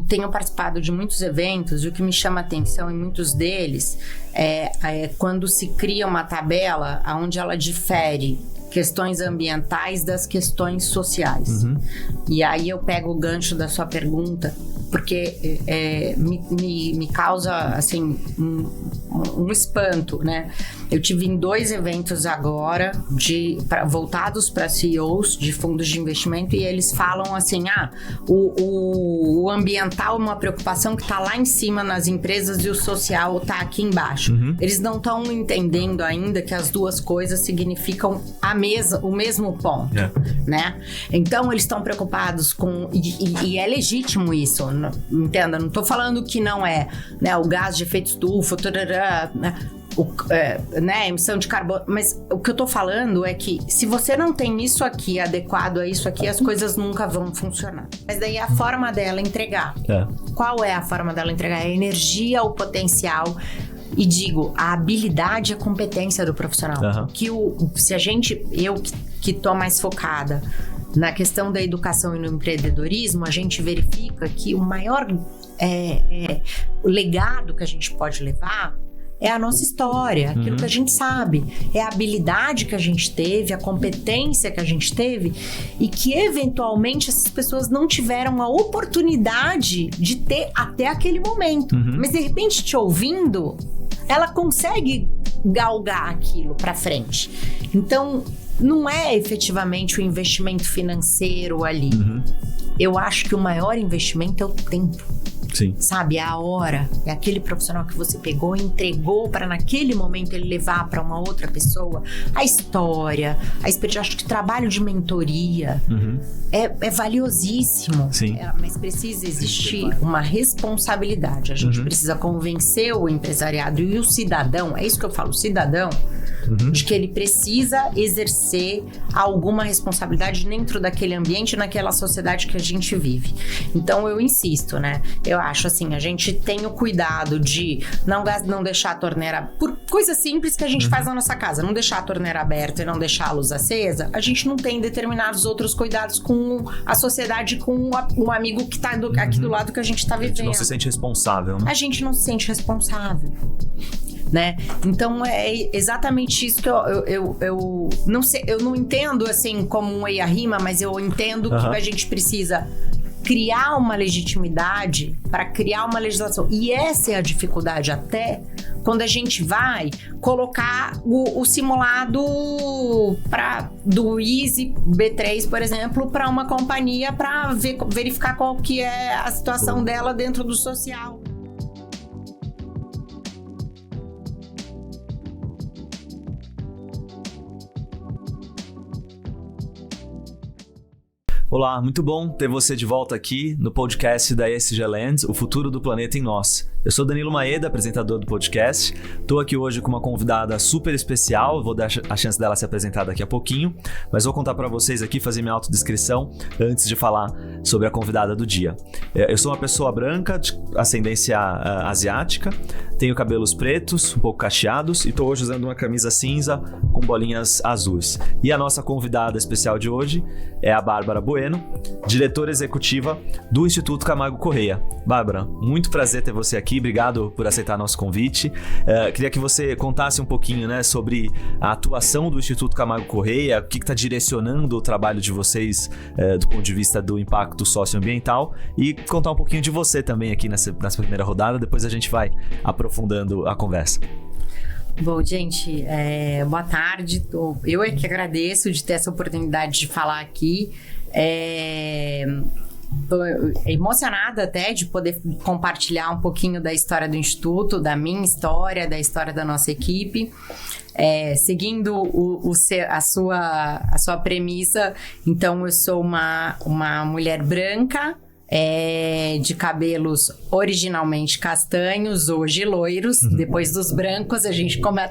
Tenho participado de muitos eventos e o que me chama a atenção em muitos deles é quando se cria uma tabela onde ela difere questões ambientais das questões sociais. E aí eu pego o gancho da sua pergunta, porque me causa assim um espanto, né? Eu tive em 2 eventos agora voltados para CEOs de fundos de investimento e eles falam assim, o ambiental é uma preocupação que está lá em cima nas empresas e o social está aqui embaixo. Eles não estão entendendo ainda que as duas coisas significam o mesmo ponto, né? Então eles estão preocupados com e é legítimo isso, entenda, não estou falando que não é, né, o gás de efeito estufa, né, emissão de carbono, mas o que eu tô falando é que se você não tem isso aqui adequado a isso aqui, as coisas nunca vão funcionar. Mas daí a forma dela entregar. Qual é a forma dela entregar? A energia, o potencial e digo, a habilidade e a competência do profissional. Que eu que tô mais focada na questão da educação e no empreendedorismo, a gente verifica que o maior legado que a gente pode levar é a nossa história, aquilo que a gente sabe, é a habilidade que a gente teve, a competência que a gente teve e que eventualmente essas pessoas não tiveram a oportunidade de ter até aquele momento. Mas de repente, te ouvindo, ela consegue galgar aquilo para frente. Então, não é efetivamente o investimento financeiro ali. Eu acho que o maior investimento é o tempo. Sim. Sabe, a hora, é aquele profissional que você pegou e entregou para naquele momento ele levar para uma outra pessoa a história, a experiência. Acho que trabalho de mentoria é valiosíssimo. Sim. Mas precisa existir uma responsabilidade. A gente precisa convencer o empresariado e o cidadão, é isso que eu falo, o cidadão, de que ele precisa exercer alguma responsabilidade dentro daquele ambiente, naquela sociedade que a gente vive. Então eu insisto, né? Eu acho assim, a gente tem o cuidado de não deixar a torneira, por coisas simples que a gente faz na nossa casa, não deixar a torneira aberta e não deixar a luz acesa, a gente não tem determinados outros cuidados com a sociedade, com um amigo que tá aqui do lado que a gente tá vivendo. A gente não se sente responsável, né? A gente não se sente responsável. Né? Então é exatamente isso que eu não sei, eu não entendo assim como um eia-rima, mas eu entendo que a gente precisa criar uma legitimidade para criar uma legislação. E essa é a dificuldade até quando a gente vai colocar o simulado do Easy B3, por exemplo, para uma companhia para verificar qual que é a situação dela dentro do social. Olá, muito bom ter você de volta aqui no podcast da ESG Land, o futuro do planeta em nós. Eu sou Danilo Maeda, apresentador do podcast. Estou aqui hoje com uma convidada super especial, vou dar a chance dela se apresentar daqui a pouquinho, mas vou contar para vocês aqui, fazer minha autodescrição antes de falar sobre a convidada do dia. Eu sou uma pessoa branca, de ascendência asiática, tenho cabelos pretos, um pouco cacheados e estou hoje usando uma camisa cinza com bolinhas azuis. E a nossa convidada especial de hoje é a Bárbara Bueno, diretora executiva do Instituto Camargo Corrêa. Bárbara, muito prazer ter você aqui, obrigado por aceitar nosso convite. Queria que você contasse um pouquinho, né, sobre a atuação do Instituto Camargo Corrêa, o que está direcionando o trabalho de vocês do ponto de vista do impacto socioambiental e contar um pouquinho de você também aqui nessa primeira rodada, depois a gente vai aprofundando a conversa. Bom, gente, boa tarde. Eu é que agradeço de ter essa oportunidade de falar aqui. Tô emocionada até de poder compartilhar um pouquinho da história do Instituto, da minha história, da história da nossa equipe. Seguindo a sua premissa, então eu sou uma mulher branca, de cabelos originalmente castanhos, hoje loiros. Depois dos brancos,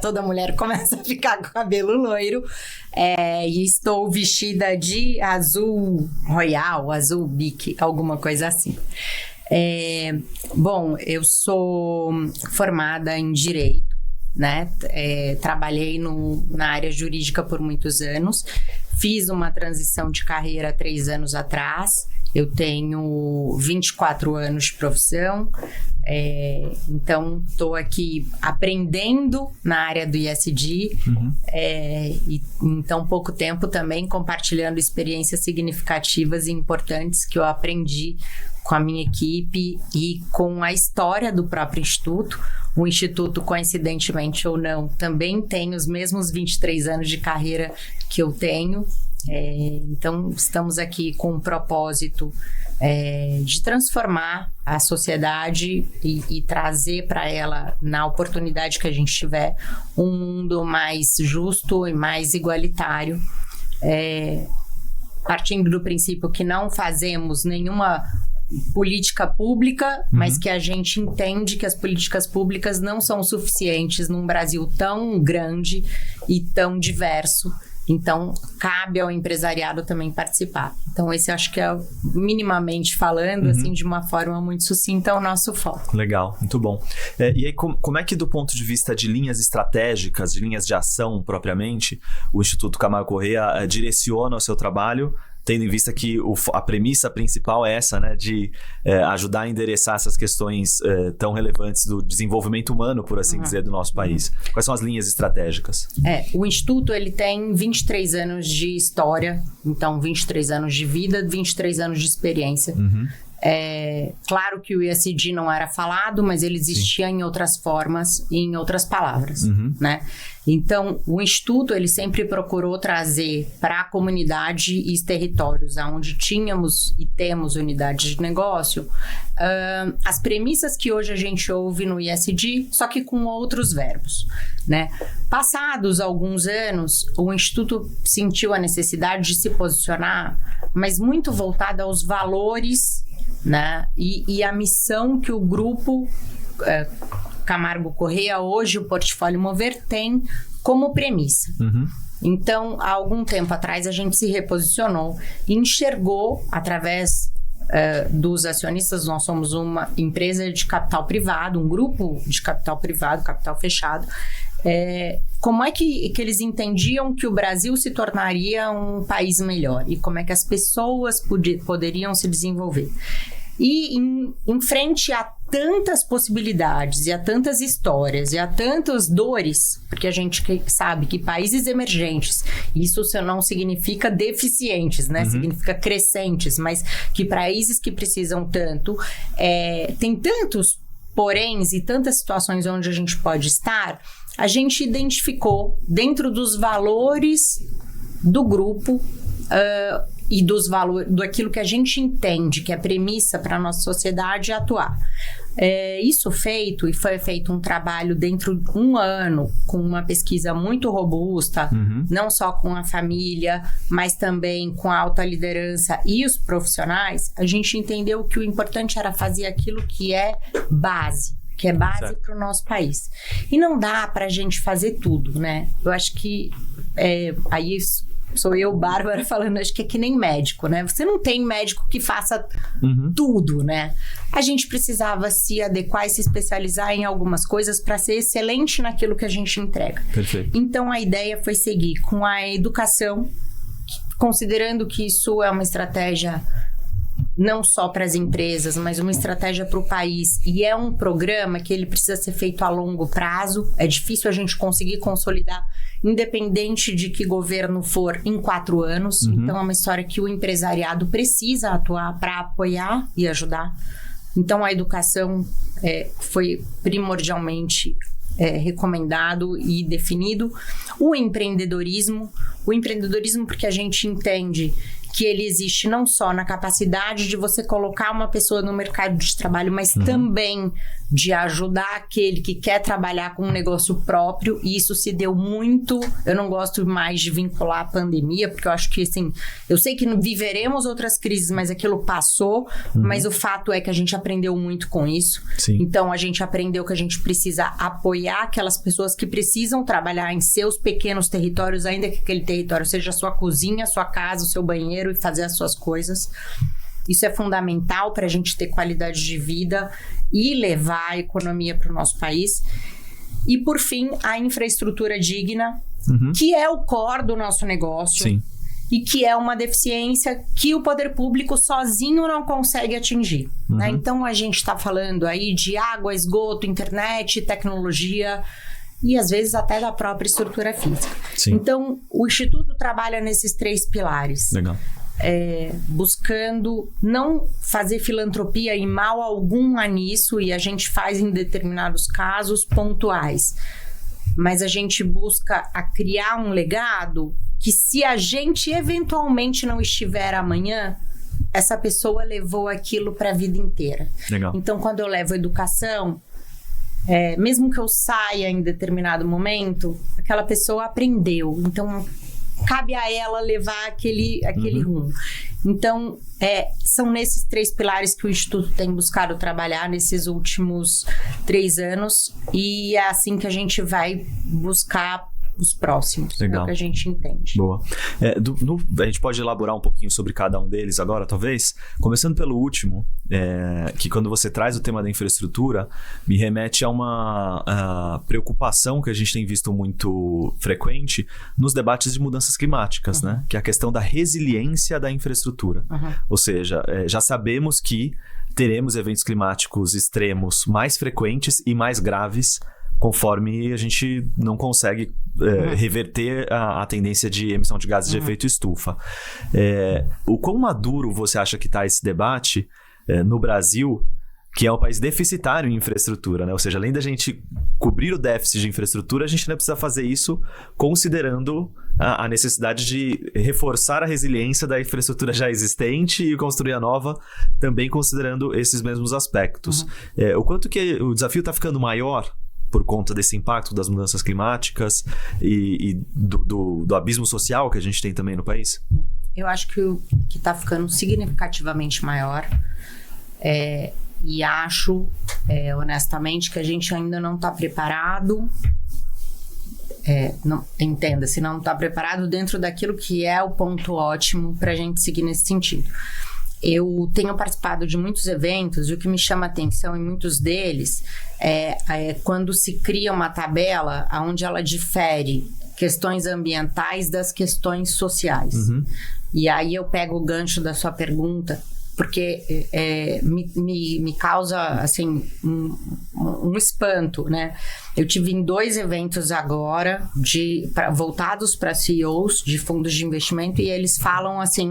toda mulher começa a ficar com cabelo loiro. E estou vestida de azul royal, azul bique, alguma coisa assim. Bom, eu sou formada em Direito, né? Trabalhei na área jurídica por muitos anos. Fiz uma transição de carreira 3 anos atrás Eu tenho 24 anos de profissão, então estou aqui aprendendo na área do ESG e em tão pouco tempo também compartilhando experiências significativas e importantes que eu aprendi com a minha equipe e com a história do próprio Instituto. O Instituto, coincidentemente ou não, também tem os mesmos 23 anos de carreira que eu tenho. Então, estamos aqui com um propósito de transformar a sociedade e trazer para ela, na oportunidade que a gente tiver, um mundo mais justo e mais igualitário. Partindo do princípio que não fazemos nenhuma política pública, mas que a gente entende que as políticas públicas não são suficientes num Brasil tão grande e tão diverso. Então, cabe ao empresariado também participar. Então, esse acho que é, minimamente falando, assim, de uma forma muito sucinta, o nosso foco. Legal, muito bom. E aí, como é que do ponto de vista de linhas estratégicas, de linhas de ação propriamente, o Instituto Camargo Corrêa direciona o seu trabalho, tendo em vista que a premissa principal é essa, né, de ajudar a endereçar essas questões tão relevantes do desenvolvimento humano, por assim dizer, do nosso país. Quais são as linhas estratégicas? O Instituto, ele tem 23 anos de história, então 23 anos de vida, 23 anos de experiência. Claro que o ESG não era falado, mas ele existia em outras formas e em outras palavras, né? Então, o Instituto, ele sempre procurou trazer para a comunidade e os territórios onde tínhamos e temos unidades de negócio, as premissas que hoje a gente ouve no ESG, só que com outros verbos, né? Passados alguns anos, o Instituto sentiu a necessidade de se posicionar, mas muito voltado aos valores, né? E a missão que o grupo Camargo Corrêa, hoje o Portfólio Mover, tem como premissa. Então, há algum tempo atrás, a gente se reposicionou e enxergou, através dos acionistas, nós somos uma empresa de capital privado, um grupo de capital privado, capital fechado, como é que eles entendiam que o Brasil se tornaria um país melhor e como é que as pessoas poderiam se desenvolver. E em frente a tantas possibilidades e a tantas histórias e a tantas dores, porque a gente sabe que países emergentes, isso não significa deficientes, né? Significa crescentes, mas que países que precisam tanto, tem tantos poréns e tantas situações onde a gente pode estar, a gente identificou dentro dos valores do grupo e dos valores, daquilo que a gente entende que é premissa para a nossa sociedade atuar. Isso feito, e foi feito um trabalho dentro de um ano, com uma pesquisa muito robusta, não só com a família, mas também com a alta liderança e os profissionais, a gente entendeu que o importante era fazer aquilo que é base para o nosso país. E não dá para a gente fazer tudo, né? Eu acho que aí sou eu, Bárbara, falando, acho que é que nem médico, né? Você não tem médico que faça tudo, né? A gente precisava se adequar e se especializar em algumas coisas para ser excelente naquilo que a gente entrega. Perfeito. Então, a ideia foi seguir com a educação, considerando que isso é uma estratégia não só para as empresas, mas uma estratégia para o país. E é um programa que ele precisa ser feito a longo prazo. É difícil a gente conseguir consolidar, independente de que governo for, em 4 anos. Então, é uma história que o empresariado precisa atuar para apoiar e ajudar. Então, a educação foi primordialmente recomendado e definido. O empreendedorismo porque a gente entende que ele existe não só na capacidade de você colocar uma pessoa no mercado de trabalho, mas também de ajudar aquele que quer trabalhar com um negócio próprio, e isso se deu muito. Eu não gosto mais de vincular a pandemia, porque eu acho que, assim, eu sei que viveremos outras crises, mas aquilo passou, mas o fato é que a gente aprendeu muito com isso. Sim. Então, a gente aprendeu que a gente precisa apoiar aquelas pessoas que precisam trabalhar em seus pequenos territórios, ainda que aquele território seja a sua cozinha, a sua casa, o seu banheiro, e fazer as suas coisas. Isso é fundamental para a gente ter qualidade de vida e levar a economia para o nosso país. E, por fim, a infraestrutura digna, que é o core do nosso negócio. Sim. e que é uma deficiência que o poder público sozinho não consegue atingir. Né? Então, a gente está falando aí de água, esgoto, internet, tecnologia e, às vezes, até da própria estrutura física. Sim. Então, o Instituto trabalha nesses 3 pilares. Legal. Buscando não fazer filantropia e mal algum a nisso, e a gente faz em determinados casos pontuais. Mas a gente busca criar um legado que, se a gente eventualmente não estiver amanhã, essa pessoa levou aquilo para a vida inteira. Legal. Então, quando eu levo educação, mesmo que eu saia em determinado momento, aquela pessoa aprendeu. Então, cabe a ela levar aquele rumo. Então, são nesses 3 pilares que o Instituto tem buscado trabalhar nesses últimos 3 anos, e é assim que a gente vai buscar os próximos. Legal. É o que a gente entende. Boa. A gente pode elaborar um pouquinho sobre cada um deles agora, talvez? Começando pelo último, que quando você traz o tema da infraestrutura, me remete a uma preocupação que a gente tem visto muito frequente nos debates de mudanças climáticas, né? Que é a questão da resiliência da infraestrutura. Ou seja, já sabemos que teremos eventos climáticos extremos mais frequentes e mais graves conforme a gente não consegue reverter a tendência de emissão de gases de efeito estufa. O quão maduro você acha que está esse debate no Brasil, que é um país deficitário em infraestrutura, né? Ou seja, além da gente cobrir o déficit de infraestrutura, a gente ainda precisa fazer isso considerando a necessidade de reforçar a resiliência da infraestrutura já existente e construir a nova, também considerando esses mesmos aspectos. O quanto que o desafio está ficando maior por conta desse impacto das mudanças climáticas e do abismo social que a gente tem também no país? Eu acho que está ficando significativamente maior. E acho, honestamente, que a gente ainda não está preparado. Entenda-se, não está preparado dentro daquilo que é o ponto ótimo para a gente seguir nesse sentido. Eu tenho participado de muitos eventos e o que me chama a atenção em muitos deles é quando se cria uma tabela onde ela difere questões ambientais das questões sociais. E aí eu pego o gancho da sua pergunta, porque me causa assim um espanto, né? Eu tive em 2 eventos agora voltados para CEOs de fundos de investimento, e eles falam assim,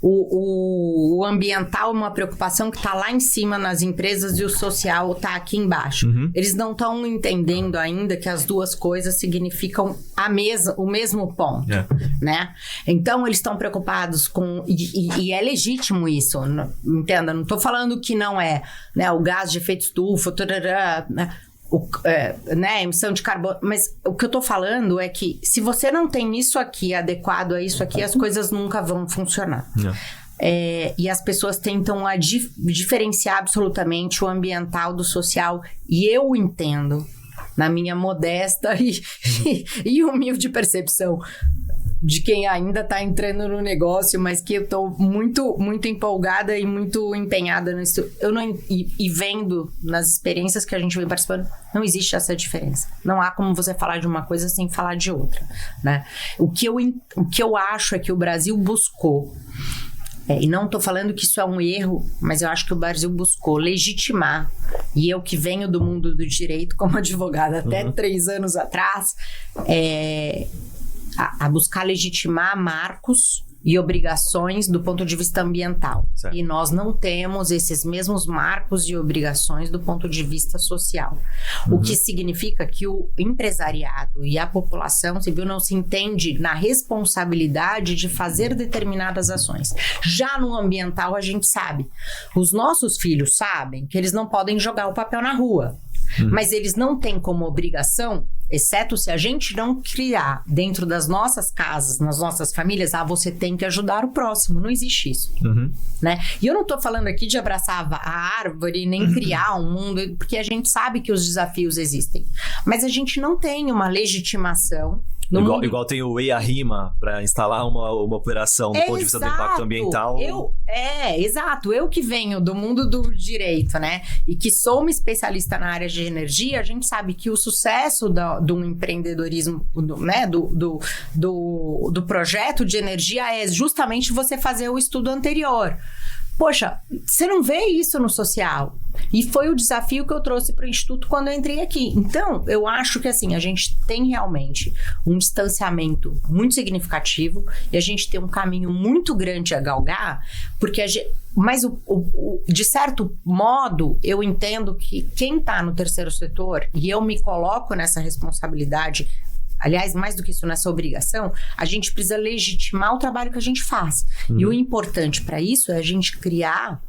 o ambiental é uma preocupação que está lá em cima nas empresas e o social está aqui embaixo. Eles não estão entendendo ainda que as 2 coisas significam o mesmo ponto, né? Então, eles estão preocupados com... E é legítimo isso, entenda? Não estou falando que não é, né, o gás de efeito estufa, né, emissão de carbono, mas o que eu tô falando é que se você não tem isso aqui adequado a isso aqui, as coisas nunca vão funcionar. E as pessoas tentam diferenciar absolutamente o ambiental do social, e eu entendo, na minha modesta e humilde percepção de quem ainda está entrando no negócio, mas que eu estou muito, muito empolgada e muito empenhada nisso. E vendo nas experiências que a gente vem participando, não existe essa diferença. Não há como você falar de uma coisa sem falar de outra, né? O que eu acho é que o Brasil buscou, e não estou falando que isso é um erro, mas eu acho que o Brasil buscou legitimar, e eu que venho do mundo do direito como advogada até 3 anos atrás, a buscar legitimar marcos e obrigações do ponto de vista ambiental. Certo. E nós não temos esses mesmos marcos e obrigações do ponto de vista social. O que significa que o empresariado e a população civil não se entende na responsabilidade de fazer determinadas ações. Já no ambiental, a gente sabe. Os nossos filhos sabem que eles não podem jogar o papel na rua. Mas eles não têm como obrigação, exceto se a gente não criar dentro das nossas casas, nas nossas famílias, você tem que ajudar o próximo. Não existe isso. Né? E eu não estou falando aqui de abraçar a árvore, nem criar um mundo, porque a gente sabe que os desafios existem. Mas a gente não tem uma legitimação Igual tem o EIA-RIMA para instalar uma operação do ponto de vista do impacto ambiental. Exato. Eu que venho do mundo do direito, né? E que sou uma especialista na área de energia, a gente sabe que o sucesso do empreendedorismo, do projeto de energia é justamente você fazer o estudo anterior. Poxa, você não vê isso no social. E foi o desafio que eu trouxe para o Instituto quando eu entrei aqui. Então, eu acho que assim, a gente tem realmente um distanciamento muito significativo e a gente tem um caminho muito grande a galgar, porque mas de certo modo, eu entendo que quem está no terceiro setor, e eu me coloco nessa responsabilidade. Aliás, mais do que isso, nessa obrigação, a gente precisa legitimar o trabalho que a gente faz. E o importante para isso é a gente criar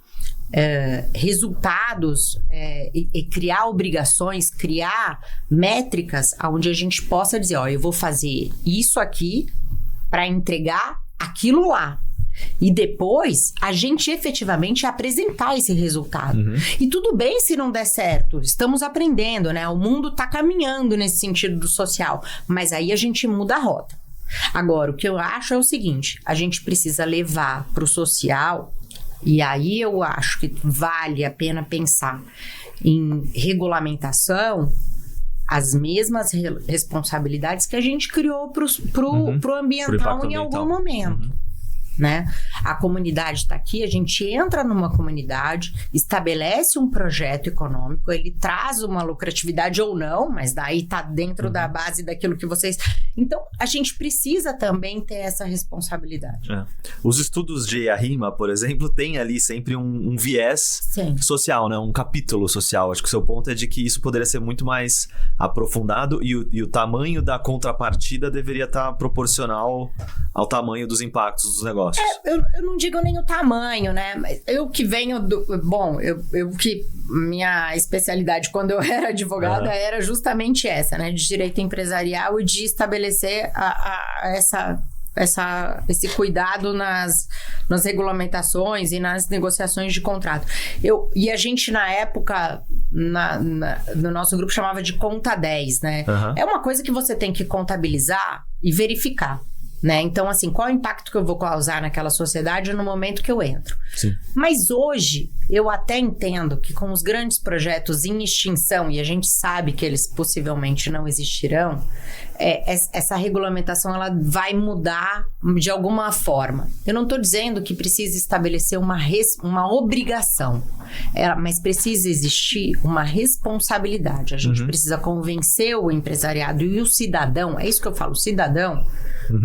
resultados e criar obrigações, criar métricas onde a gente possa dizer, eu vou fazer isso aqui para entregar aquilo lá. E depois, a gente efetivamente apresentar esse resultado. E tudo bem se não der certo. Estamos aprendendo, né? O mundo está caminhando nesse sentido do social. Mas aí a gente muda a rota. Agora, o que eu acho é o seguinte. A gente precisa levar para o social. E aí eu acho que vale a pena pensar em regulamentação as mesmas responsabilidades que a gente criou para o ambiental em algum momento. Né? A comunidade está aqui, a gente entra numa comunidade, estabelece um projeto econômico, ele traz uma lucratividade ou não, mas daí está dentro da base daquilo que vocês... Então, a gente precisa também ter essa responsabilidade. Os estudos de EIA-RIMA, por exemplo, tem ali sempre um viés social, né? Um capítulo social. Acho que o seu ponto é de que isso poderia ser muito mais aprofundado e o tamanho da contrapartida deveria estar proporcional ao tamanho dos impactos dos negócios. Eu não digo nem o tamanho, né? Mas eu que venho do... Bom, eu que... Minha especialidade quando eu era advogada era justamente essa, né? De direito empresarial e de estabelecer esse cuidado nas regulamentações e nas negociações de contrato. E a gente, na época, no nosso grupo, chamava de conta 10, né? É uma coisa que você tem que contabilizar e verificar. Né? Então, assim, qual é o impacto que eu vou causar naquela sociedade no momento que eu entro? Sim. Mas hoje, eu até entendo que com os grandes projetos em extinção, e a gente sabe que eles possivelmente não existirão, essa regulamentação ela vai mudar de alguma forma. Eu não estou dizendo que precisa estabelecer uma obrigação, mas precisa existir uma responsabilidade. A gente precisa convencer o empresariado e o cidadão, é isso que eu falo, o cidadão,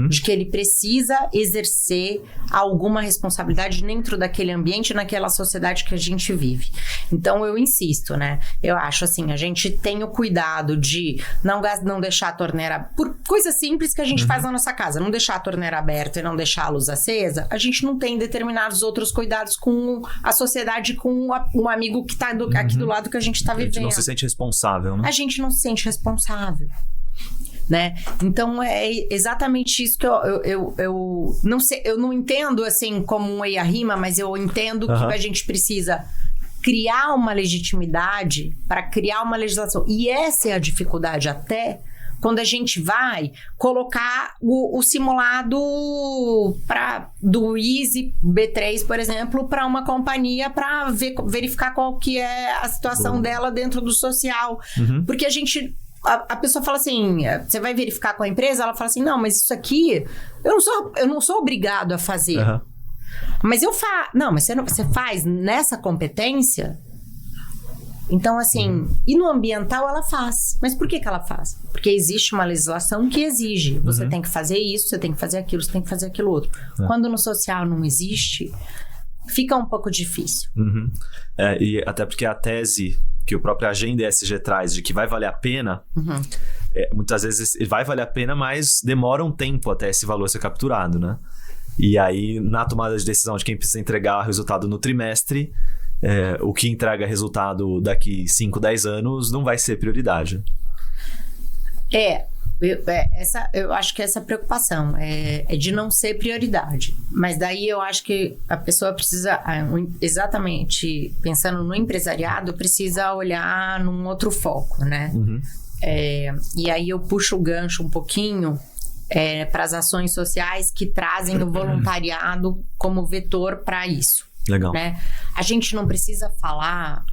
de que ele precisa exercer alguma responsabilidade dentro daquele ambiente, naquela sociedade que a gente vive. Então, eu insisto, né? Eu acho assim, a gente tem o cuidado de não deixar a torneira... Por coisas simples que a gente faz na nossa casa, não deixar a torneira aberta e não deixar a luz acesa, a gente não tem determinados outros cuidados com a sociedade, com um amigo que está aqui do lado que a gente está vivendo. A gente não se sente responsável, né? A gente não se sente responsável. Né? Então é exatamente isso que eu não sei, eu não entendo assim como um EIA-RIMA, mas eu entendo que a gente precisa criar uma legitimidade para criar uma legislação, e essa é a dificuldade até quando a gente vai colocar o simulado do Easy B3, por exemplo, para uma companhia para verificar qual que é a situação dela dentro do social, porque a pessoa fala assim, você vai verificar com a empresa, ela fala assim, não, mas isso aqui, eu não sou obrigado a fazer. Mas eu faço. Não, mas você faz nessa competência? Então, assim, e no ambiental ela faz. Mas por que ela faz? Porque existe uma legislação que exige. Você tem que fazer isso, você tem que fazer aquilo, você tem que fazer aquilo outro. Quando no social não existe, fica um pouco difícil. E até porque a tese que o próprio Agenda ESG traz de que vai valer a pena, muitas vezes vai valer a pena, mas demora um tempo até esse valor ser capturado, né? E aí, na tomada de decisão de quem precisa entregar resultado no trimestre, o que entrega resultado daqui 5, 10 anos não vai ser prioridade. Eu acho que essa preocupação é de não ser prioridade. Mas daí eu acho que a pessoa precisa, exatamente pensando no empresariado, precisa olhar num outro foco, né? E aí eu puxo o gancho um pouquinho para as ações sociais que trazem o voluntariado como vetor para isso. Legal. Né? A gente não precisa falar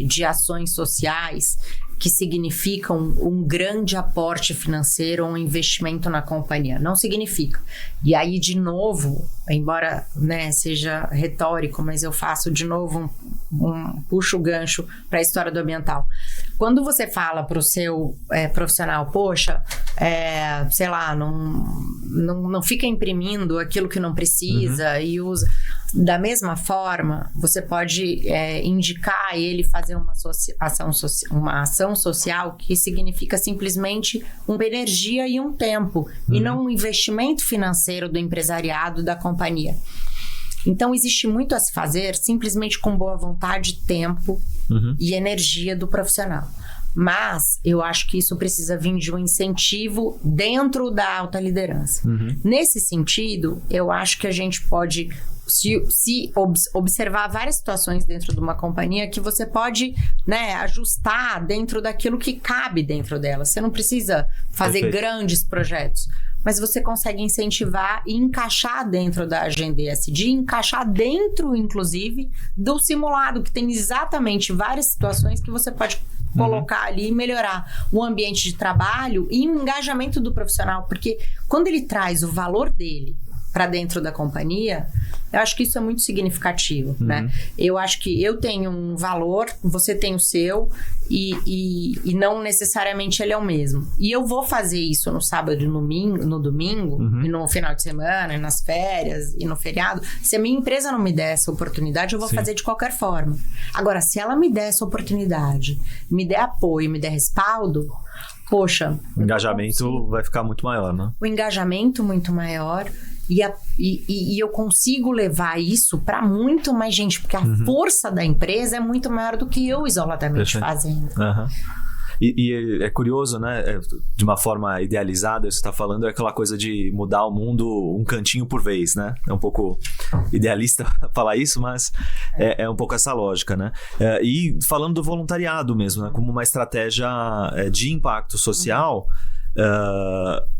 de ações sociais que significam um grande aporte financeiro ou um investimento na companhia. Não significa. E aí, de novo, embora, né, seja retórico, mas eu faço de novo puxo o gancho para a história do ambiental. Quando você fala para o seu profissional, poxa, sei lá, não fica imprimindo aquilo que não precisa e usa. Da mesma forma, você pode indicar a ele fazer uma ação social que significa simplesmente uma energia e um tempo, e não um investimento financeiro do empresariado da companhia. Então, existe muito a se fazer simplesmente com boa vontade, tempo e energia do profissional. Mas eu acho que isso precisa vir de um incentivo dentro da alta liderança. Nesse sentido, eu acho que a gente pode se observar várias situações dentro de uma companhia que você pode, né, ajustar dentro daquilo que cabe dentro dela. Você não precisa fazer grandes projetos, mas você consegue incentivar e encaixar dentro da agenda ESG, encaixar dentro, inclusive, do simulado, que tem exatamente várias situações que você pode colocar ali e melhorar o ambiente de trabalho e o engajamento do profissional, porque quando ele traz o valor dele para dentro da companhia, eu acho que isso é muito significativo, né? Eu acho que eu tenho um valor, você tem o seu, e não necessariamente ele é o mesmo. E eu vou fazer isso no sábado e no domingo, e no final de semana, e nas férias, e no feriado. Se a minha empresa não me der essa oportunidade, eu vou fazer de qualquer forma. Agora, se ela me der essa oportunidade, me der apoio, me der respaldo, poxa... O engajamento vai ficar muito maior, né? O engajamento muito maior... E eu consigo levar isso para muito mais gente, porque a força da empresa é muito maior do que eu isoladamente fazendo. E é curioso, né? De uma forma idealizada, você está falando, é aquela coisa de mudar o mundo um cantinho por vez, né? É um pouco idealista falar isso, mas é um pouco essa lógica, né? E falando do voluntariado mesmo, né? Como uma estratégia de impacto social...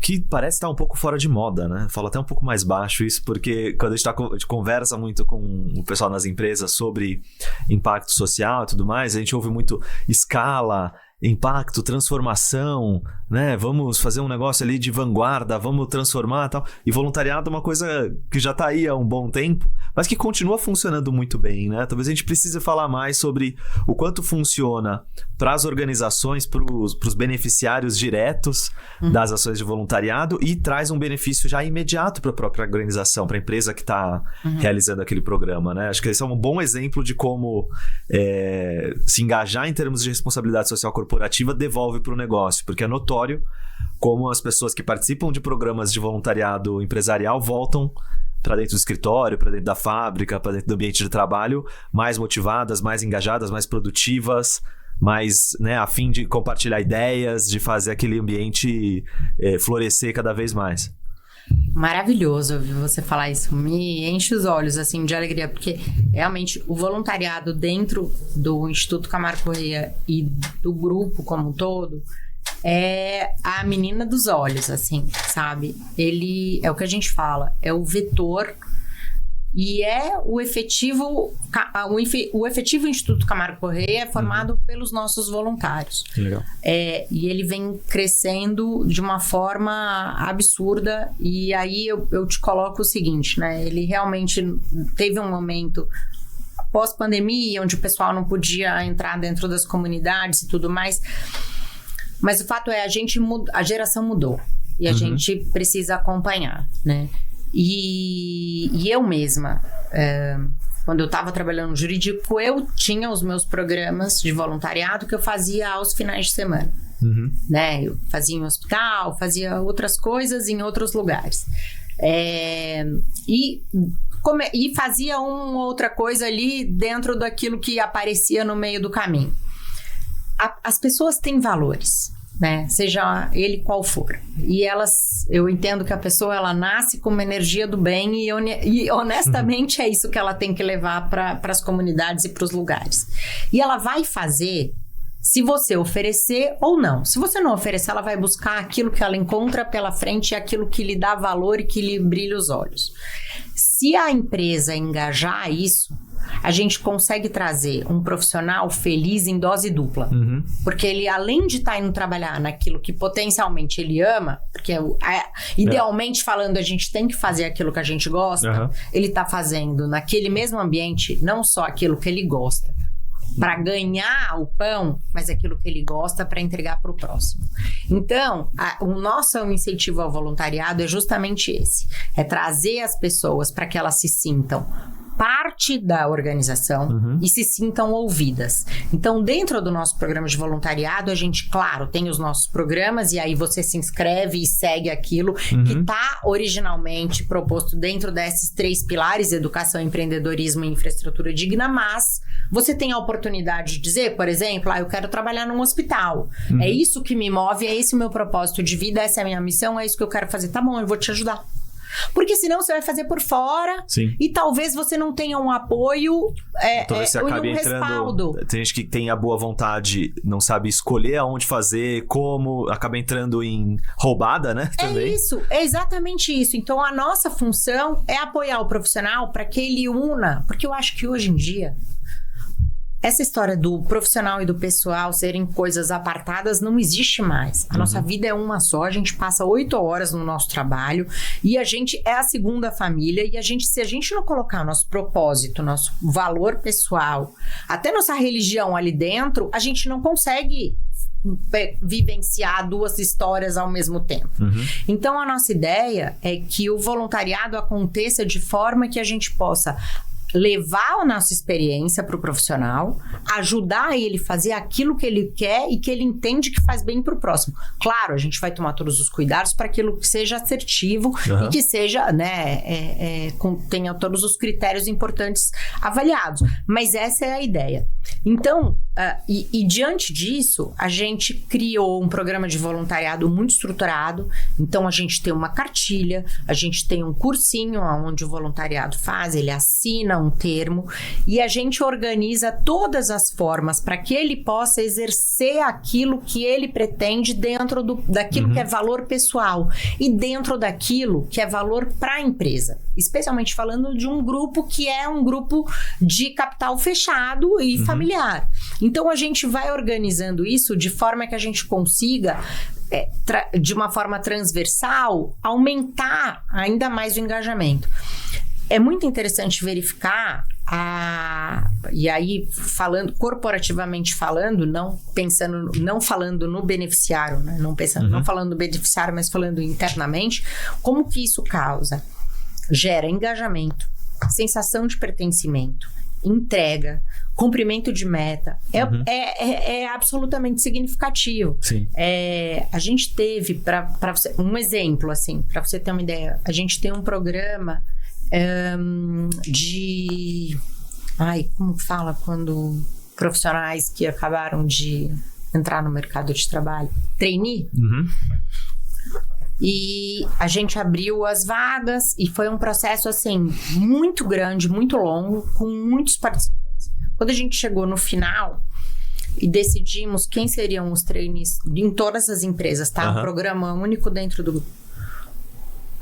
que parece estar um pouco fora de moda, né? Falo até um pouco mais baixo isso, porque quando a gente conversa muito com o pessoal nas empresas sobre impacto social e tudo mais, a gente ouve muito escala, impacto, transformação, né? Vamos fazer um negócio ali de vanguarda, vamos transformar e tal. E voluntariado é uma coisa que já está aí há um bom tempo, mas que continua funcionando muito bem, né? Talvez a gente precise falar mais sobre o quanto funciona para as organizações, para os beneficiários diretos das ações de voluntariado, e traz um benefício já imediato para a própria organização, para a empresa que está realizando aquele programa, né? Acho que esse é um bom exemplo de como se engajar em termos de responsabilidade social corporativa devolve para o negócio, porque é notório como as pessoas que participam de programas de voluntariado empresarial voltam para dentro do escritório, para dentro da fábrica, para dentro do ambiente de trabalho, mais motivadas, mais engajadas, mais produtivas, mais, né, a fim de compartilhar ideias, de fazer aquele ambiente florescer cada vez mais. Maravilhoso ouvir você falar isso, me enche os olhos assim de alegria, porque realmente o voluntariado dentro do Instituto Camargo Corrêa e do grupo como um todo é a menina dos olhos, assim, sabe? Ele é o que a gente fala, é o vetor e é o efetivo Instituto Camargo Corrêa é formado pelos nossos voluntários. Legal. E ele vem crescendo de uma forma absurda, e aí eu te coloco o seguinte, né? Ele realmente teve um momento pós-pandemia, onde o pessoal não podia entrar dentro das comunidades e tudo mais, mas o fato é, a geração mudou, e a gente precisa acompanhar, né? E eu mesma, quando eu estava trabalhando no jurídico, eu tinha os meus programas de voluntariado que eu fazia aos finais de semana. Né? Eu fazia em hospital, fazia outras coisas em outros lugares. E fazia uma outra coisa ali dentro daquilo que aparecia no meio do caminho. As pessoas têm valores, né? Seja ele qual for. E eu entendo que a pessoa, ela nasce com uma energia do bem, e honestamente é isso que ela tem que levar para as comunidades e para os lugares. E ela vai fazer Se você oferecer ou não. Se você não oferecer, ela vai buscar aquilo que ela encontra pela frente e aquilo que lhe dá valor e que lhe brilha os olhos. Se a empresa engajar isso, a gente consegue trazer um profissional feliz em dose dupla. Porque ele, além de estar indo trabalhar naquilo que potencialmente ele ama, porque idealmente falando, a gente tem que fazer aquilo que a gente gosta, ele está fazendo naquele mesmo ambiente, não só aquilo que ele gosta, para ganhar o pão, mas aquilo que ele gosta para entregar para o próximo. Então, o nosso incentivo ao voluntariado é justamente esse. É trazer as pessoas para que elas se sintam parte da organização e se sintam ouvidas. Então, dentro do nosso programa de voluntariado, a gente, claro, tem os nossos programas e aí você se inscreve e segue aquilo que está originalmente proposto dentro desses 3 pilares, educação, empreendedorismo e infraestrutura digna, mas você tem a oportunidade de dizer, por exemplo, eu quero trabalhar num hospital. É isso que me move, é esse o meu propósito de vida, essa é a minha missão, é isso que eu quero fazer. Tá bom, eu vou te ajudar. Porque senão você vai fazer por fora e talvez você não tenha um apoio talvez você ou acabe um respaldo. Tem gente que tem a boa vontade, não sabe escolher aonde fazer, como, acaba entrando em roubada, né? Também. É isso, é exatamente isso. Então a nossa função é apoiar o profissional para que ele una, porque eu acho que hoje em dia essa história do profissional e do pessoal serem coisas apartadas não existe mais. A nossa vida é uma só, a gente passa 8 horas no nosso trabalho e a gente é a segunda família e se a gente não colocar o nosso propósito, nosso valor pessoal, até nossa religião ali dentro, a gente não consegue vivenciar 2 histórias ao mesmo tempo. Então a nossa ideia é que o voluntariado aconteça de forma que a gente possa levar a nossa experiência para o profissional, ajudar ele a fazer aquilo que ele quer e que ele entende que faz bem para o próximo. Claro, a gente vai tomar todos os cuidados para aquilo que seja assertivo e que seja, tenha todos os critérios importantes avaliados. Mas essa é a ideia. Então, diante disso, a gente criou um programa de voluntariado muito estruturado. Então, a gente tem uma cartilha, a gente tem um cursinho onde o voluntariado faz, ele assina um termo e a gente organiza todas as formas para que ele possa exercer aquilo que ele pretende dentro daquilo que é valor pessoal e dentro daquilo que é valor para a empresa. Especialmente falando de um grupo que é um grupo de capital fechado e familiar. Então, a gente vai organizando isso de forma que a gente consiga, de uma forma transversal, aumentar ainda mais o engajamento. É muito interessante verificar, e aí corporativamente falando, não falando no beneficiário, né? Não falando no beneficiário, mas falando internamente, como que isso gera engajamento, sensação de pertencimento, entrega, cumprimento de meta. É absolutamente significativo. A gente teve, para um exemplo, assim, para você ter uma ideia, a gente tem um programa como fala quando profissionais que acabaram de entrar no mercado de trabalho, trainee. E a gente abriu as vagas e foi um processo assim muito grande, muito longo, com muitos participantes. Quando a gente chegou no final e decidimos quem seriam os trainees em todas as empresas, tá? Um programa único dentro do grupo.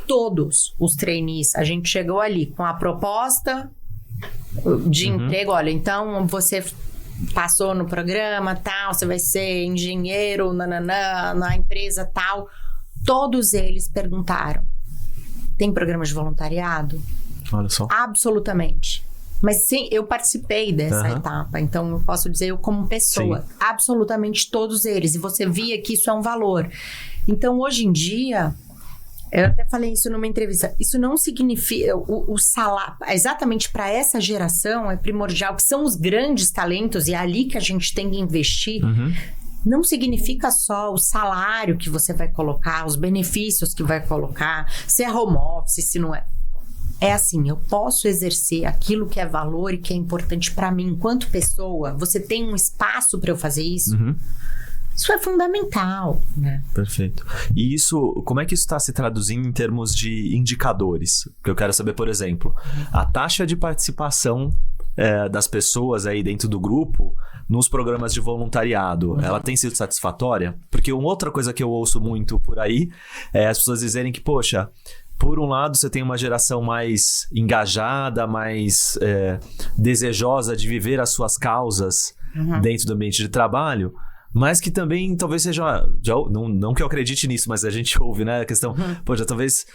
Todos os trainees, a gente chegou ali com a proposta de emprego. Olha, então você passou no programa tal, você vai ser engenheiro na empresa tal. Todos eles perguntaram: tem programa de voluntariado? Olha só. Absolutamente. Mas sim, eu participei dessa etapa, então eu posso dizer eu como pessoa. Sim. Absolutamente todos eles. E você via que isso é um valor. Então, hoje em dia, eu até falei isso numa entrevista, isso não significa, o salário, exatamente para essa geração é primordial, que são os grandes talentos e é ali que a gente tem que investir. Não significa só o salário que você vai colocar, os benefícios que vai colocar, se é home office, se não é. É assim, eu posso exercer aquilo que é valor e que é importante para mim enquanto pessoa. Você tem um espaço para eu fazer isso? Isso é fundamental, né? Perfeito. E isso, como é que isso está se traduzindo em termos de indicadores? Porque eu quero saber, por exemplo, a taxa de participação das pessoas aí dentro do grupo nos programas de voluntariado, ela tem sido satisfatória? Porque uma outra coisa que eu ouço muito por aí é as pessoas dizerem que, poxa, por um lado você tem uma geração mais engajada, mais desejosa de viver as suas causas dentro do ambiente de trabalho, mas que também talvez seja... Não que eu acredite nisso, mas a gente ouve, né? A questão, poxa, talvez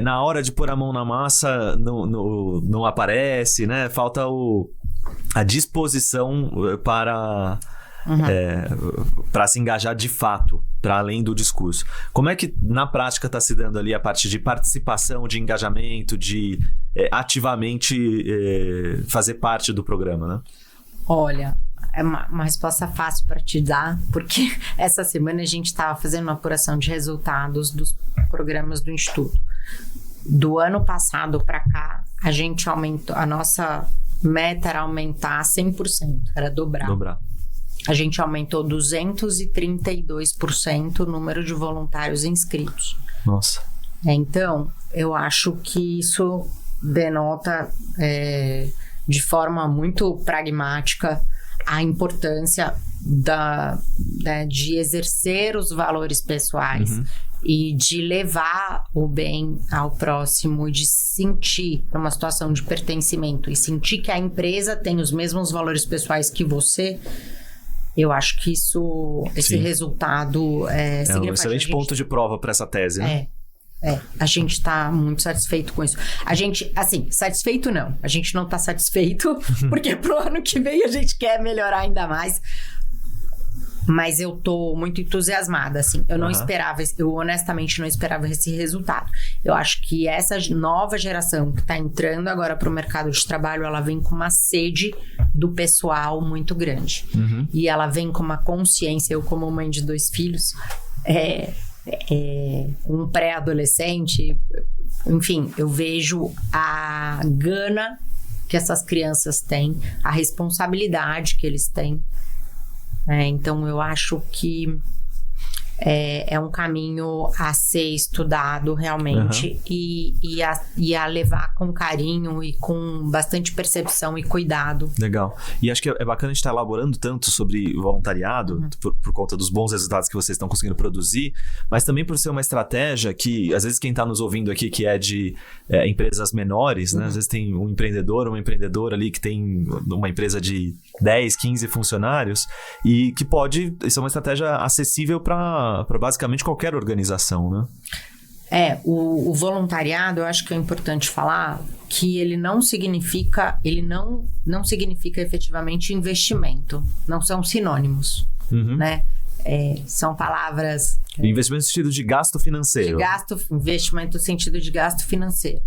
na hora de pôr a mão na massa não aparece, né? Falta a disposição para se engajar de fato, para além do discurso. Como é que na prática está se dando ali a parte de participação, de engajamento, de ativamente fazer parte do programa, né? Olha... É uma resposta fácil para te dar, porque essa semana a gente estava fazendo uma apuração de resultados dos programas do Instituto. Do ano passado para cá, a gente aumentou, a nossa meta era aumentar 100%, era dobrar. A gente aumentou 232% o número de voluntários inscritos. Nossa. Então, eu acho que isso denota de forma muito pragmática a importância de exercer os valores pessoais e de levar o bem ao próximo e de se sentir numa situação de pertencimento e sentir que a empresa tem os mesmos valores pessoais que você. Eu acho que esse resultado é um excelente ponto de prova para essa tese, né? A gente está muito satisfeito com isso. A gente, assim, satisfeito não. A gente não está satisfeito, porque pro ano que vem a gente quer melhorar ainda mais. Mas eu tô muito entusiasmada, assim. Eu não esperava, eu honestamente não esperava esse resultado. Eu acho que essa nova geração que está entrando agora pro mercado de trabalho, ela vem com uma sede do pessoal muito grande. E ela vem com uma consciência, eu como mãe de 2 filhos, um pré-adolescente, enfim, eu vejo a gana que essas crianças têm, a responsabilidade que eles têm. Então eu acho que é um caminho a ser estudado realmente e a levar com carinho e com bastante percepção e cuidado. Legal. E acho que é bacana a gente estar elaborando tanto sobre voluntariado, por conta dos bons resultados que vocês estão conseguindo produzir, mas também por ser uma estratégia que, às vezes, quem está nos ouvindo aqui, que é de empresas menores, né? Às vezes tem um empreendedor, uma empreendedora ali que tem uma empresa de 10, 15 funcionários e que pode... Isso é uma estratégia acessível para basicamente qualquer organização, né? O voluntariado, eu acho que é importante falar que ele não significa efetivamente investimento. Não são sinônimos, né? São palavras... Investimento no sentido de gasto financeiro. Investimento no sentido de gasto financeiro.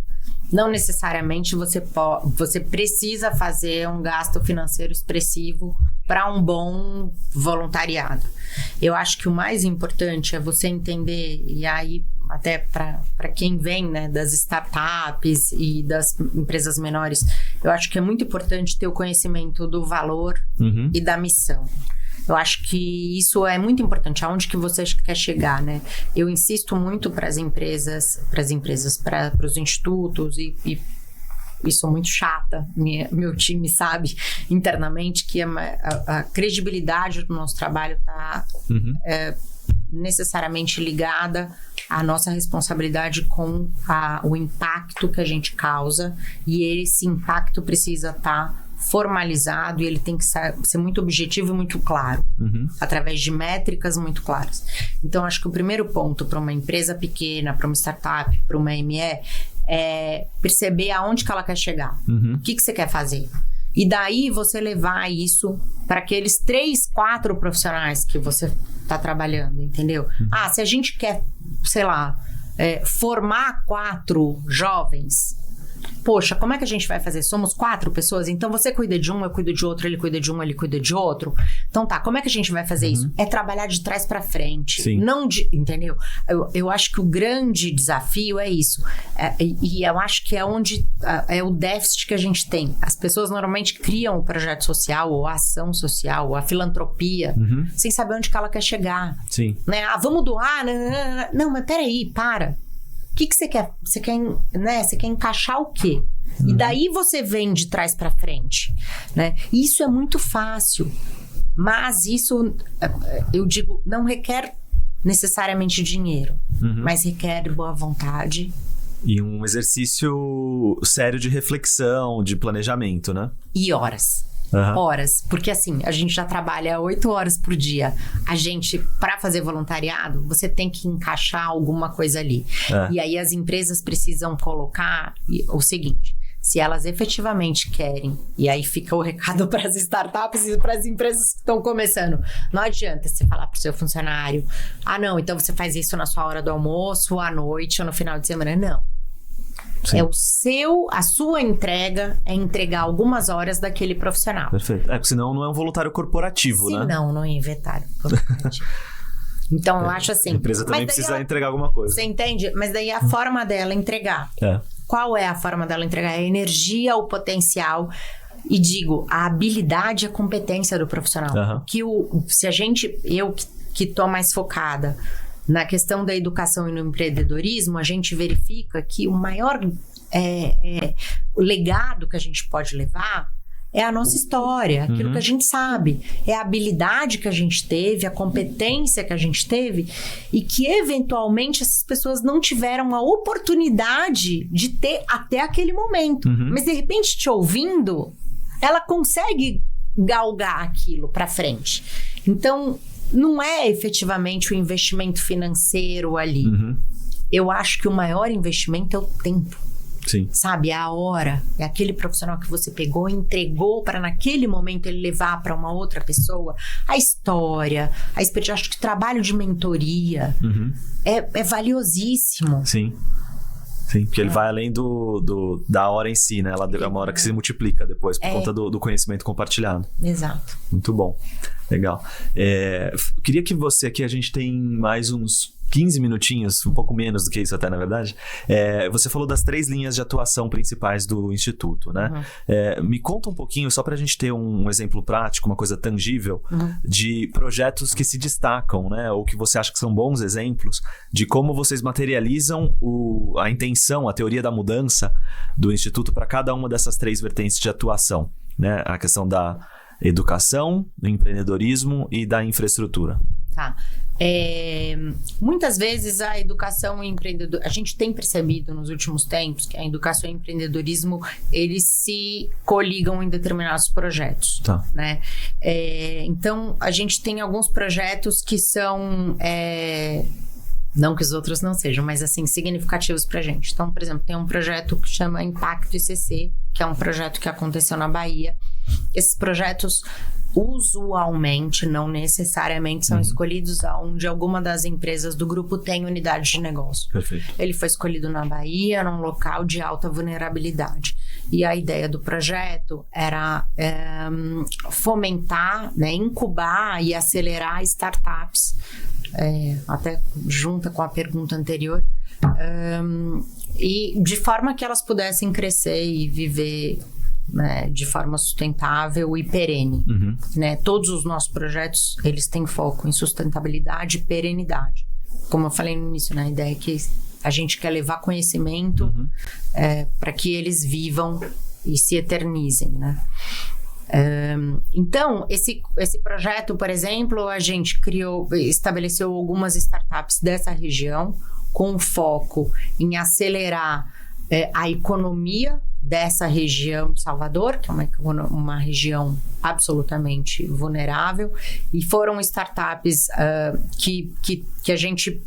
Não necessariamente você precisa fazer um gasto financeiro expressivo para um bom voluntariado. Eu acho que o mais importante é você entender, e aí até para quem vem, né, das startups e das empresas menores, eu acho que é muito importante ter o conhecimento do valor e da missão. Eu acho que isso é muito importante, aonde que você quer chegar, né? Eu insisto muito para as empresas, para os institutos e sou muito chata, meu time sabe internamente que a credibilidade do nosso trabalho está necessariamente ligada à nossa responsabilidade com o impacto que a gente causa, e esse impacto precisa estar formalizado e ele tem que ser muito objetivo e muito claro, através de métricas muito claras. Então, acho que o primeiro ponto para uma empresa pequena, para uma startup, para uma ME, é perceber aonde que ela quer chegar. O que você quer fazer? E daí você levar isso para aqueles 3, 4 profissionais que você está trabalhando, entendeu? Se a gente quer, sei lá, formar 4 jovens, Poxa, como é que a gente vai fazer? Somos 4 pessoas, então você cuida de um, eu cuido de outro, ele cuida de um, ele cuida de outro. Então tá, como é que a gente vai fazer isso? É trabalhar de trás pra frente. Sim. Não de, entendeu? Eu acho que o grande desafio é isso. E eu acho que é onde é o déficit que a gente tem. As pessoas normalmente criam o projeto social, ou a ação social, ou a filantropia, sem saber onde que ela quer chegar. Sim. Né? Vamos doar? Não, mas peraí, para. O que você quer? Você quer, né? Você quer encaixar o quê? E daí você vem de trás para frente, né? Isso é muito fácil, mas isso, eu digo, não requer necessariamente dinheiro, mas requer boa vontade. E um exercício sério de reflexão, de planejamento, né? E horas. Horas, porque assim, a gente já trabalha 8 horas por dia. A gente, para fazer voluntariado, você tem que encaixar alguma coisa ali. E aí as empresas precisam colocar o seguinte: se elas efetivamente querem, e aí fica o recado para as startups e para as empresas que estão começando, não adianta você falar para o seu funcionário, não, então você faz isso na sua hora do almoço, à noite ou no final de semana. Não. Sim. A sua entrega é entregar algumas horas daquele profissional. Perfeito. Porque senão não é um voluntário corporativo, né? Senão não é inventário corporativo. Então eu acho assim... A empresa também precisa entregar alguma coisa. Você entende? Mas daí a forma dela entregar. Qual é a forma dela entregar? É a energia, o potencial... E digo, a habilidade e a competência do profissional. Eu que tô mais focada na questão da educação e no empreendedorismo, a gente verifica que o maior o legado que a gente pode levar é a nossa história, aquilo que a gente sabe, é a habilidade que a gente teve, a competência que a gente teve e que eventualmente essas pessoas não tiveram a oportunidade de ter até aquele momento. Mas de repente, te ouvindo, ela consegue galgar aquilo para frente. Então, não é efetivamente o investimento financeiro ali. Eu acho que o maior investimento é o tempo. Sim. Sabe? É a hora. É aquele profissional que você pegou e entregou para naquele momento ele levar para uma outra pessoa. A história, a experiência. Acho que o trabalho de mentoria é valiosíssimo. Sim. Sim, porque ele vai além da hora em si, né? Ela é uma hora que se multiplica depois por conta do conhecimento compartilhado. Exato. Muito bom. Legal. Queria que você aqui, a gente tem mais uns 15 minutinhos, um pouco menos do que isso até, na verdade. Você falou das 3 linhas de atuação principais do Instituto, né? Me conta um pouquinho, só pra gente ter um exemplo prático, uma coisa tangível, de projetos que se destacam, né? Ou que você acha que são bons exemplos de como vocês materializam a intenção, a teoria da mudança do Instituto para cada uma dessas 3 vertentes de atuação, né? A questão da educação, do empreendedorismo e da infraestrutura. Tá. Muitas vezes a educação e empreendedorismo, a gente tem percebido nos últimos tempos que a educação e o empreendedorismo eles se coligam em determinados projetos, né? Então a gente tem alguns projetos que são não que os outros não sejam, mas assim, significativos pra gente. Então, por exemplo, tem um projeto que chama Impacto ICC, que é um projeto que aconteceu na Bahia. Esses projetos usualmente, não necessariamente, são escolhidos onde alguma das empresas do grupo tem unidade de negócio. Perfeito. Ele foi escolhido na Bahia, num local de alta vulnerabilidade. E a ideia do projeto era fomentar, né, incubar e acelerar startups, até junta com a pergunta anterior, e de forma que elas pudessem crescer e viver, né, de forma sustentável e perene, né? Todos os nossos projetos, eles têm foco em sustentabilidade e perenidade. Como eu falei no início, né? A ideia é que a gente quer levar conhecimento para que eles vivam e se eternizem, né? Então, esse projeto, por exemplo, a gente estabeleceu algumas startups dessa região com foco em acelerar a economia dessa região de Salvador, que é uma região absolutamente vulnerável, e foram startups que a gente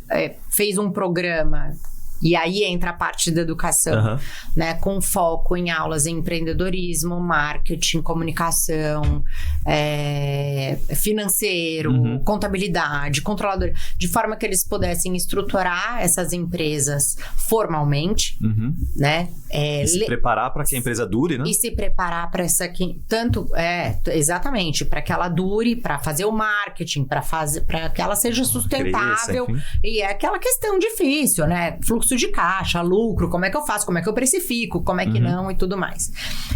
fez um programa E aí entra a parte da educação, né? Com foco em aulas em empreendedorismo, marketing, comunicação, financeiro, contabilidade, controlador, de forma que eles pudessem estruturar essas empresas formalmente, né? E se preparar para que a empresa dure, né? E se preparar para essa aqui, exatamente, para que ela dure, para fazer o marketing, para que ela seja sustentável. E é aquela questão difícil, né? Fluxo de caixa, lucro, como é que eu faço, como é que eu precifico, como é que não e tudo mais.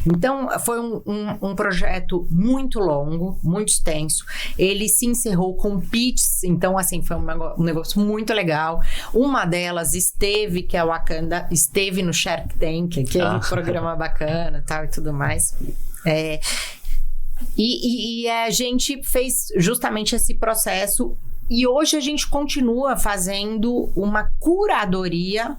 Então, foi um projeto muito longo, muito extenso. Ele se encerrou com pitches, então, assim, foi um negócio muito legal. Uma delas que é a Wakanda, esteve no Shark Tank, que é um programa bacana tal, e tudo mais. E a gente fez justamente esse processo. E hoje a gente continua fazendo uma curadoria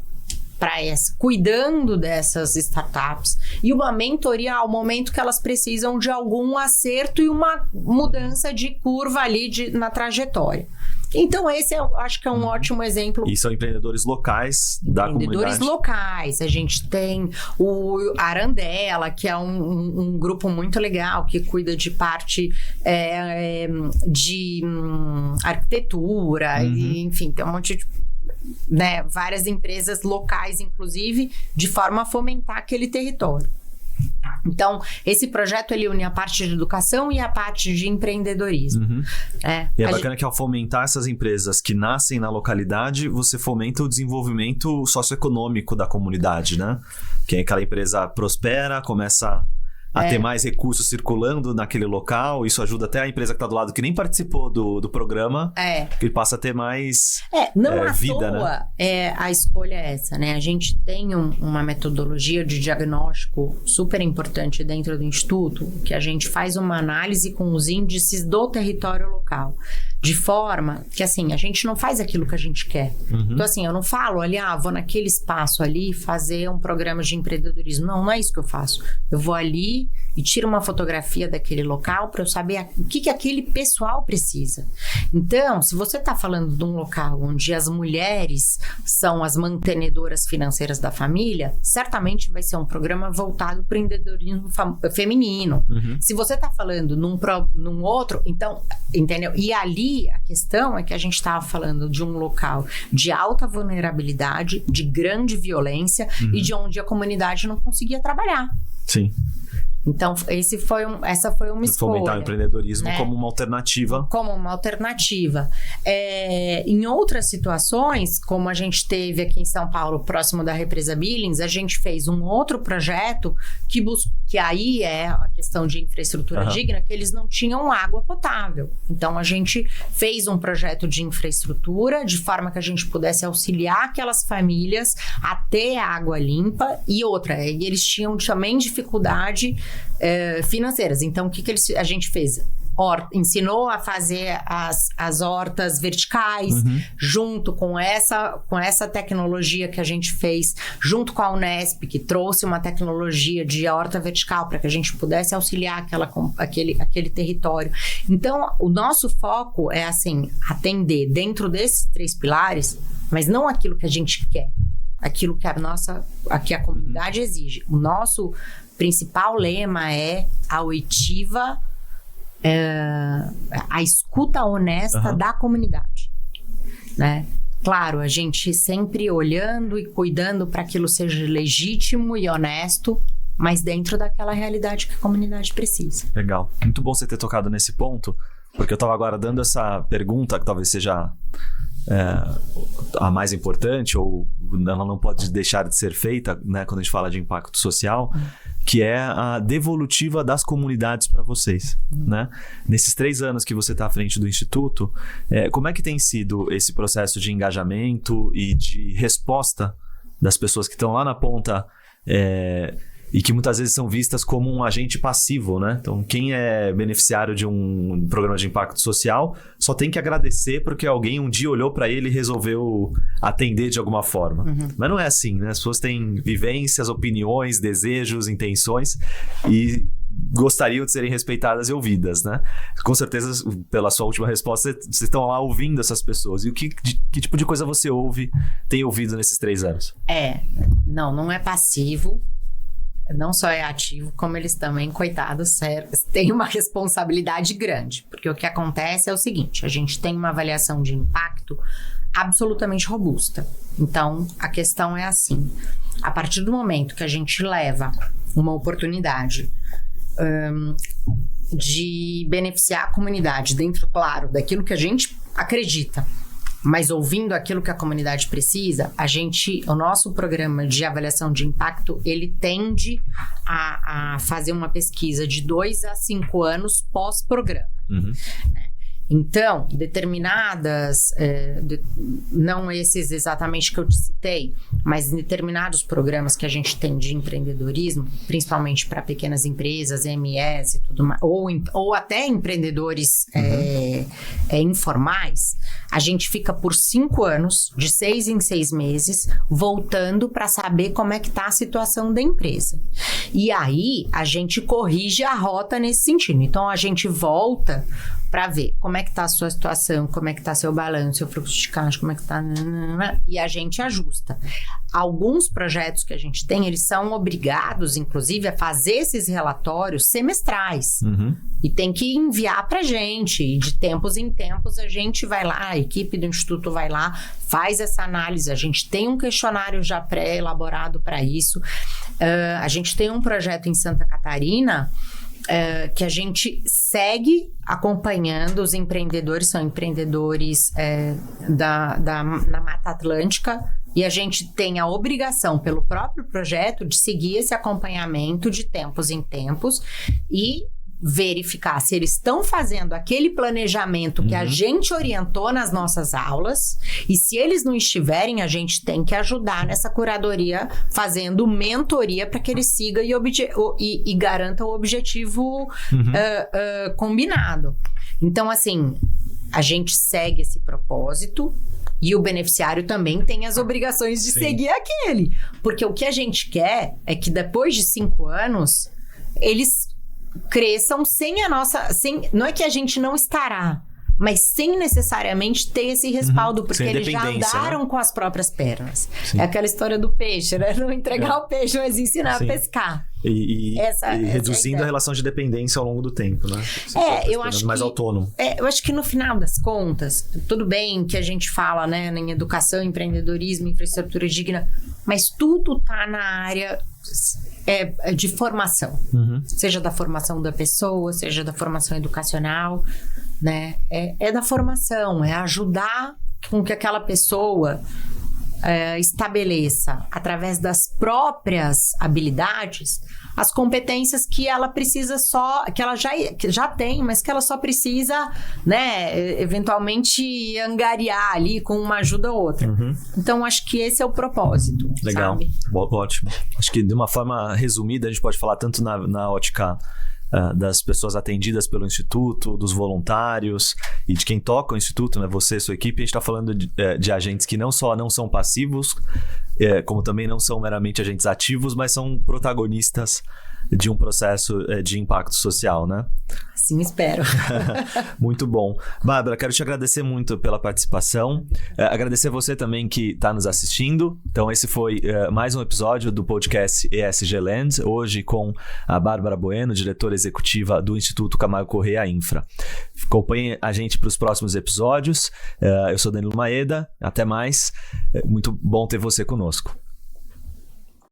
cuidando dessas startups e uma mentoria ao momento que elas precisam de algum acerto e uma mudança de curva ali na trajetória. Então, esse acho que é um ótimo exemplo. E são empreendedores locais da comunidade. Empreendedores locais. A gente tem o Arandela, que é um grupo muito legal, que cuida de parte de arquitetura, e, enfim, tem um monte de... né, várias empresas locais, inclusive, de forma a fomentar aquele território. Então, esse projeto ele une a parte de educação e a parte de empreendedorismo. E é bacana que ao fomentar essas empresas que nascem na localidade, você fomenta o desenvolvimento socioeconômico da comunidade, né? Que aquela empresa prospera, começa a ter mais recursos circulando naquele local. Isso ajuda até a empresa que está do lado, que nem participou do programa, que passa a ter mais vida, né? A escolha é essa, né? A gente tem uma metodologia de diagnóstico super importante dentro do Instituto, que a gente faz uma análise com os índices do território local. De forma que, assim, a gente não faz aquilo que a gente quer. Então, assim, eu não falo ali, vou naquele espaço ali fazer um programa de empreendedorismo. Não é isso que eu faço. Eu vou ali e tiro uma fotografia daquele local para eu saber o que aquele pessoal precisa. Então, se você está falando de um local onde as mulheres são as mantenedoras financeiras da família, certamente vai ser um programa voltado para o empreendedorismo feminino. Se você está falando num outro, então, entendeu? E ali a questão é que a gente estava falando de um local de alta vulnerabilidade, de grande violência e de onde a comunidade não conseguia trabalhar. Sim. Então, essa foi uma escolha. Fomentar o empreendedorismo, né? Como uma alternativa. Como uma alternativa. Em outras situações, como a gente teve aqui em São Paulo, próximo da Represa Billings, a gente fez um outro projeto que aí é a questão de infraestrutura digna, que eles não tinham água potável. Então, a gente fez um projeto de infraestrutura de forma que a gente pudesse auxiliar aquelas famílias a ter água limpa. E outra, eles tinham também dificuldade financeiras. Então, o que a gente fez? Ensinou a fazer as hortas verticais, junto com essa tecnologia que a gente fez, junto com a Unesp, que trouxe uma tecnologia de horta vertical para que a gente pudesse auxiliar aquele território. Então, o nosso foco é, assim, atender dentro desses 3 pilares, mas não aquilo que a gente quer, aquilo que a comunidade exige. O nosso principal lema é a oitiva, a escuta honesta da comunidade, né? Claro, a gente sempre olhando e cuidando para que aquilo seja legítimo e honesto, mas dentro daquela realidade que a comunidade precisa. Legal. Muito bom você ter tocado nesse ponto, porque eu estava agora dando essa pergunta, que talvez seja a mais importante, ou ela não pode deixar de ser feita, né, quando a gente fala de impacto social, que é a devolutiva das comunidades para vocês, né? Nesses 3 anos que você está à frente do Instituto, como é que tem sido esse processo de engajamento e de resposta das pessoas que estão lá na ponta e que muitas vezes são vistas como um agente passivo, né? Então, quem é beneficiário de um programa de impacto social só tem que agradecer porque alguém um dia olhou para ele e resolveu atender de alguma forma. Mas não é assim, né? As pessoas têm vivências, opiniões, desejos, intenções e gostariam de serem respeitadas e ouvidas, né? Com certeza, pela sua última resposta, vocês estão lá ouvindo essas pessoas. E que tipo de coisa você tem ouvido nesses 3 anos? Não é passivo, não só é ativo, como eles também, coitados, têm uma responsabilidade grande. Porque o que acontece é o seguinte, a gente tem uma avaliação de impacto absolutamente robusta. Então, a questão é assim, a partir do momento que a gente leva uma oportunidade de beneficiar a comunidade dentro, claro, daquilo que a gente acredita, mas ouvindo aquilo que a comunidade precisa, o nosso programa de avaliação de impacto, ele tende a fazer uma pesquisa de 2 a 5 anos pós-programa, né? Então, determinadas, não esses exatamente que eu te citei, mas em determinados programas que a gente tem de empreendedorismo, principalmente para pequenas empresas, MEs e tudo mais, ou até empreendedores informais, a gente fica por 5 anos, de 6 em 6 meses, voltando para saber como é que está a situação da empresa. E aí, a gente corrige a rota nesse sentido. Então, a gente volta para ver como é que está a sua situação, como é que está seu balanço, seu fluxo de caixa, como é que está... E a gente ajusta. Alguns projetos que a gente tem, eles são obrigados, inclusive, a fazer esses relatórios semestrais. E tem que enviar para a gente. E de tempos em tempos, a gente vai lá, a equipe do Instituto vai lá, faz essa análise. A gente tem um questionário já pré-elaborado para isso. A gente tem um projeto em Santa Catarina... que a gente segue acompanhando os empreendedores, são empreendedores na Mata Atlântica, e a gente tem a obrigação, pelo próprio projeto, de seguir esse acompanhamento de tempos em tempos e verificar se eles estão fazendo aquele planejamento que a gente orientou nas nossas aulas, e se eles não estiverem, a gente tem que ajudar nessa curadoria, fazendo mentoria para que eles sigam e garantam o objetivo combinado. Então, assim, a gente segue esse propósito e o beneficiário também tem as obrigações de seguir aquele. Porque o que a gente quer é que depois de 5 anos, eles cresçam não é que a gente não estará, mas sem necessariamente ter esse respaldo, porque eles já andaram com as próprias pernas. Sim. É aquela história do peixe, né? Não entregar o peixe, mas ensinar a pescar. E reduzindo a relação de dependência ao longo do tempo, né? Eu acho mais autônomo. Eu acho que no final das contas, tudo bem que a gente fala, né, em educação, empreendedorismo, infraestrutura digna, mas tudo tá na área de formação. Seja da formação da pessoa, seja da formação educacional, né? É da formação, é ajudar com que aquela pessoa estabeleça, através das próprias habilidades, as competências que ela precisa que ela já tem, mas que ela só precisa, né, eventualmente angariar ali com uma ajuda ou outra. Então, acho que esse é o propósito. Legal, sabe? Ótimo. Acho que de uma forma resumida, a gente pode falar tanto na ótica das pessoas atendidas pelo Instituto, dos voluntários e de quem toca o Instituto, né? Você e sua equipe. A gente está falando de agentes que não só não são passivos, como também não são meramente agentes ativos, mas são protagonistas de um processo de impacto social, né? Sim, espero. Muito bom. Bárbara, quero te agradecer muito pela participação. Agradecer a você também que está nos assistindo. Então, esse foi mais um episódio do podcast ESG Land, hoje com a Bárbara Bueno, diretora executiva do Instituto Camargo Corrêa Infra. Acompanhe a gente para os próximos episódios. Eu sou Danilo Maeda. Até mais. Muito bom ter você conosco.